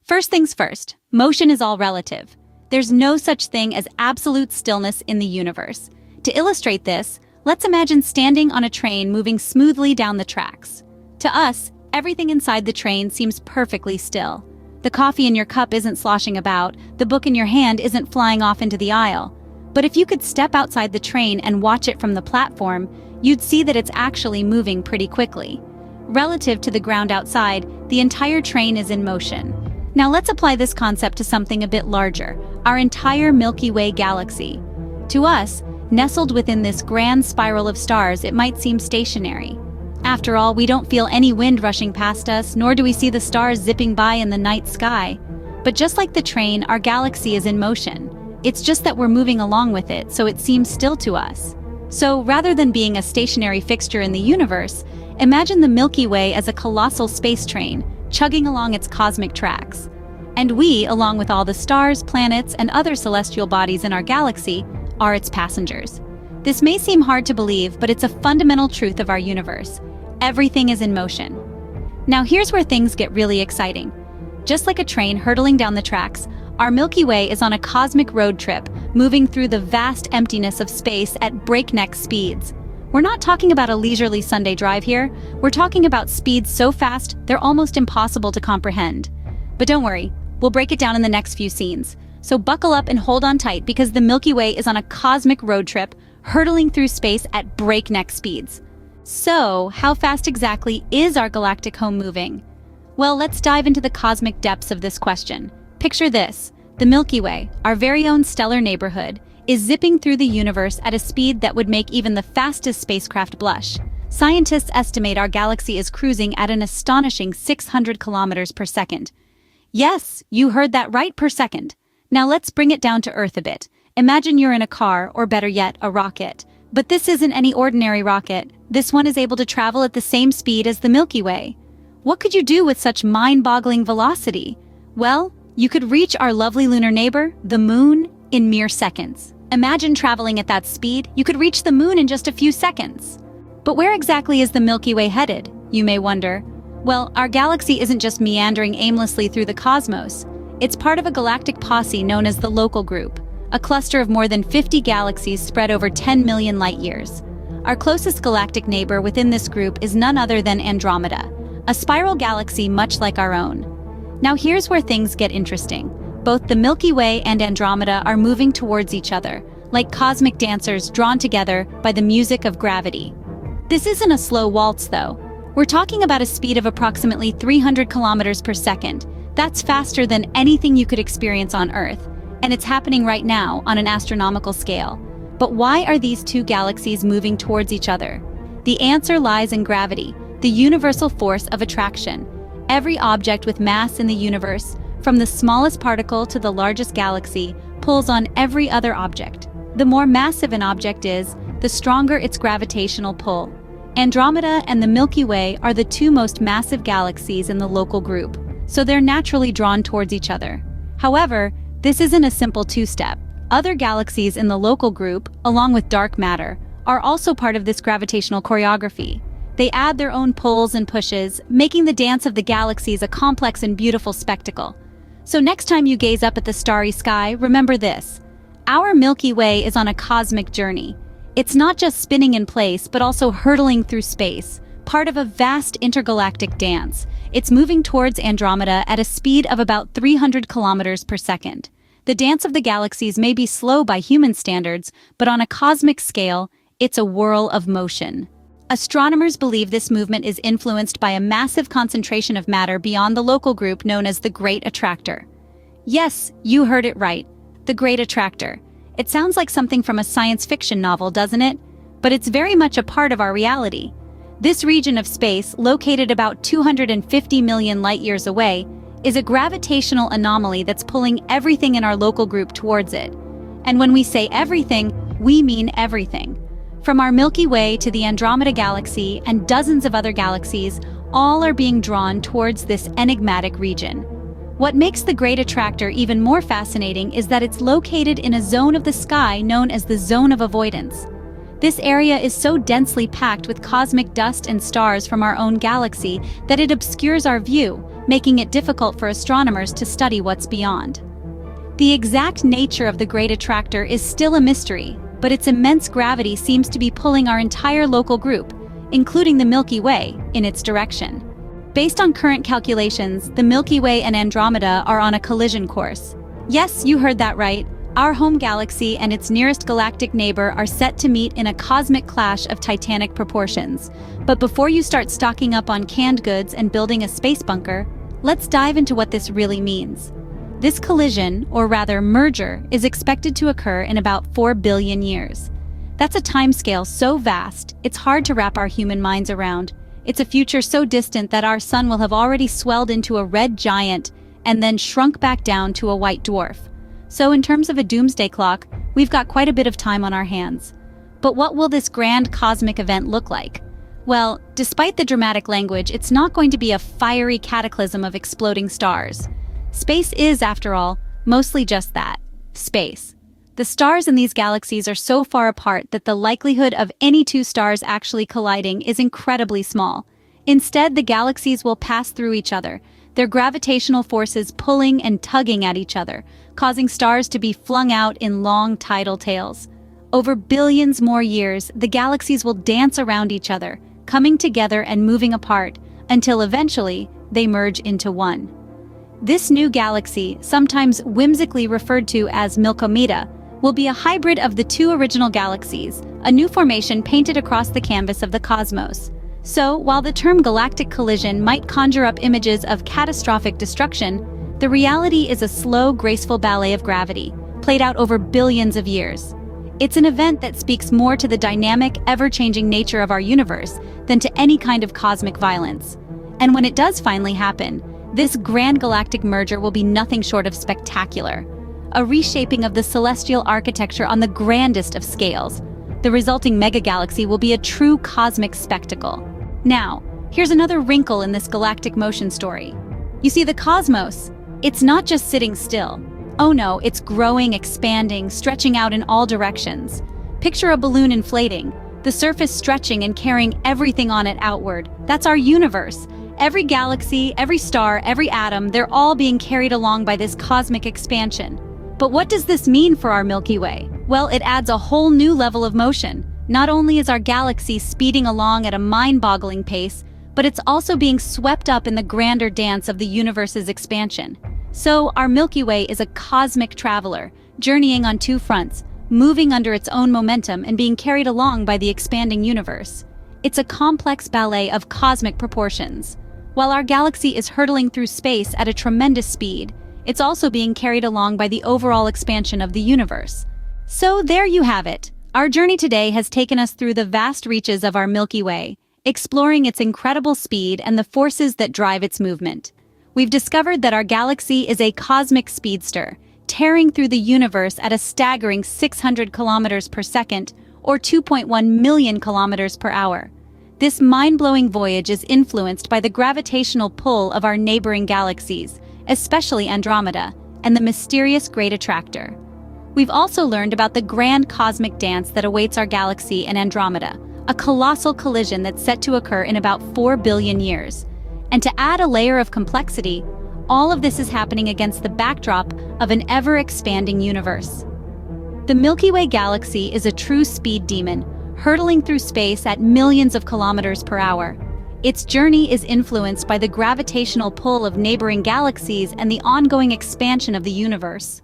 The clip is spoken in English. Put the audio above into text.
First things first, motion is all relative. There's no such thing as absolute stillness in the universe. To illustrate this, let's imagine standing on a train moving smoothly down the tracks. To us, everything inside the train seems perfectly still. The coffee in your cup isn't sloshing about, the book in your hand isn't flying off into the aisle. But if you could step outside the train and watch it from the platform, you'd see that it's actually moving pretty quickly. Relative to the ground outside, the entire train is in motion. Now let's apply this concept to something a bit larger, our entire Milky Way galaxy. To us, nestled within this grand spiral of stars, it might seem stationary. After all, we don't feel any wind rushing past us, nor do we see the stars zipping by in the night sky. But just like the train, our galaxy is in motion. It's just that we're moving along with it, so it seems still to us. So rather than being a stationary fixture in the universe, imagine the Milky Way as a colossal space train, chugging along its cosmic tracks. And we, along with all the stars, planets, and other celestial bodies in our galaxy, are its passengers. This may seem hard to believe, but it's a fundamental truth of our universe. Everything is in motion. Now here's where things get really exciting. Just like a train hurtling down the tracks, our Milky Way is on a cosmic road trip, moving through the vast emptiness of space at breakneck speeds. We're not talking about a leisurely Sunday drive here. We're talking about speeds so fast, they're almost impossible to comprehend. But don't worry, we'll break it down in the next few scenes. So buckle up and hold on tight because the Milky Way is on a cosmic road trip, hurtling through space at breakneck speeds. So, how fast exactly is our galactic home moving? Well, let's dive into the cosmic depths of this question. Picture this: the Milky Way, our very own stellar neighborhood, is zipping through the universe at a speed that would make even the fastest spacecraft blush. Scientists estimate our galaxy is cruising at an astonishing 600 kilometers per second. Yes, you heard that right, per second. Now let's bring it down to Earth a bit. Imagine you're in a car, or better yet, a rocket. But this isn't any ordinary rocket. This one is able to travel at the same speed as the Milky Way. What could you do with such mind-boggling velocity? Well, you could reach our lovely lunar neighbor, the Moon, in mere seconds. Imagine traveling at that speed. You could reach the Moon in just a few seconds. But where exactly is the Milky Way headed, you may wonder? Well, our galaxy isn't just meandering aimlessly through the cosmos. It's part of a galactic posse known as the Local Group, a cluster of more than 50 galaxies spread over 10 million light-years. Our closest galactic neighbor within this group is none other than Andromeda, a spiral galaxy much like our own. Now here's where things get interesting. Both the Milky Way and Andromeda are moving towards each other, like cosmic dancers drawn together by the music of gravity. This isn't a slow waltz, though. We're talking about a speed of approximately 300 kilometers per second. That's faster than anything you could experience on Earth, and it's happening right now on an astronomical scale. But why are these two galaxies moving towards each other? The answer lies in gravity, the universal force of attraction. Every object with mass in the universe, from the smallest particle to the largest galaxy, pulls on every other object. The more massive an object is, the stronger its gravitational pull. Andromeda and the Milky Way are the two most massive galaxies in the Local Group, so they're naturally drawn towards each other. However, this isn't a simple two-step. Other galaxies in the Local Group, along with dark matter, are also part of this gravitational choreography. They add their own pulls and pushes, making the dance of the galaxies a complex and beautiful spectacle. So next time you gaze up at the starry sky, remember this: our Milky Way is on a cosmic journey. It's not just spinning in place, but also hurtling through space, part of a vast intergalactic dance. It's moving towards Andromeda at a speed of about 300 kilometers per second. The dance of the galaxies may be slow by human standards, but on a cosmic scale, it's a whirl of motion. Astronomers believe this movement is influenced by a massive concentration of matter beyond the Local Group known as the Great Attractor. Yes, you heard it right, the Great Attractor. It sounds like something from a science fiction novel, doesn't it? But it's very much a part of our reality. This region of space, located about 250 million light-years away, is a gravitational anomaly that's pulling everything in our Local Group towards it. And when we say everything, we mean everything. From our Milky Way to the Andromeda Galaxy and dozens of other galaxies, all are being drawn towards this enigmatic region. What makes the Great Attractor even more fascinating is that it's located in a zone of the sky known as the Zone of Avoidance. This area is so densely packed with cosmic dust and stars from our own galaxy that it obscures our view, making it difficult for astronomers to study what's beyond. The exact nature of the Great Attractor is still a mystery, but its immense gravity seems to be pulling our entire local group, including the Milky Way, in its direction. Based on current calculations, the Milky Way and Andromeda are on a collision course. Yes, you heard that right. Our home galaxy and its nearest galactic neighbor are set to meet in a cosmic clash of titanic proportions. But before you start stocking up on canned goods and building a space bunker, let's dive into what this really means. This collision, or rather merger, is expected to occur in about 4 billion years. That's a timescale so vast, it's hard to wrap our human minds around. It's a future so distant that our sun will have already swelled into a red giant and then shrunk back down to a white dwarf. So in terms of a doomsday clock, we've got quite a bit of time on our hands. But what will this grand cosmic event look like? Well, despite the dramatic language, it's not going to be a fiery cataclysm of exploding stars. Space is, after all, mostly just that, space. The stars in these galaxies are so far apart that the likelihood of any two stars actually colliding is incredibly small. Instead, the galaxies will pass through each other, their gravitational forces pulling and tugging at each other, causing stars to be flung out in long tidal tails. Over billions more years, the galaxies will dance around each other, coming together and moving apart, until eventually they merge into one. This new galaxy, sometimes whimsically referred to as Milky Way, will be a hybrid of the two original galaxies, a new formation painted across the canvas of the cosmos. So, while the term galactic collision might conjure up images of catastrophic destruction, the reality is a slow, graceful ballet of gravity, played out over billions of years. It's an event that speaks more to the dynamic, ever-changing nature of our universe than to any kind of cosmic violence. And when it does finally happen, this grand galactic merger will be nothing short of spectacular. A reshaping of the celestial architecture on the grandest of scales. The resulting megagalaxy will be a true cosmic spectacle. Now, here's another wrinkle in this galactic motion story. You see, the cosmos, it's not just sitting still. Oh no, it's growing, expanding, stretching out in all directions. Picture a balloon inflating, the surface stretching and carrying everything on it outward. That's our universe. Every galaxy, every star, every atom, they're all being carried along by this cosmic expansion. But what does this mean for our Milky Way? Well, it adds a whole new level of motion. Not only is our galaxy speeding along at a mind-boggling pace, but it's also being swept up in the grander dance of the universe's expansion. So, our Milky Way is a cosmic traveler, journeying on two fronts, moving under its own momentum and being carried along by the expanding universe. It's a complex ballet of cosmic proportions. While our galaxy is hurtling through space at a tremendous speed, it's also being carried along by the overall expansion of the universe. So there you have it. Our journey today has taken us through the vast reaches of our Milky Way, exploring its incredible speed and the forces that drive its movement. We've discovered that our galaxy is a cosmic speedster, tearing through the universe at a staggering 600 kilometers per second, or 2.1 million kilometers per hour. This mind-blowing voyage is influenced by the gravitational pull of our neighboring galaxies, especially Andromeda, and the mysterious Great Attractor. We've also learned about the grand cosmic dance that awaits our galaxy and Andromeda, a colossal collision that's set to occur in about 4 billion years. And to add a layer of complexity, all of this is happening against the backdrop of an ever-expanding universe. The Milky Way galaxy is a true speed demon, hurtling through space at millions of kilometers per hour. Its journey is influenced by the gravitational pull of neighboring galaxies and the ongoing expansion of the universe.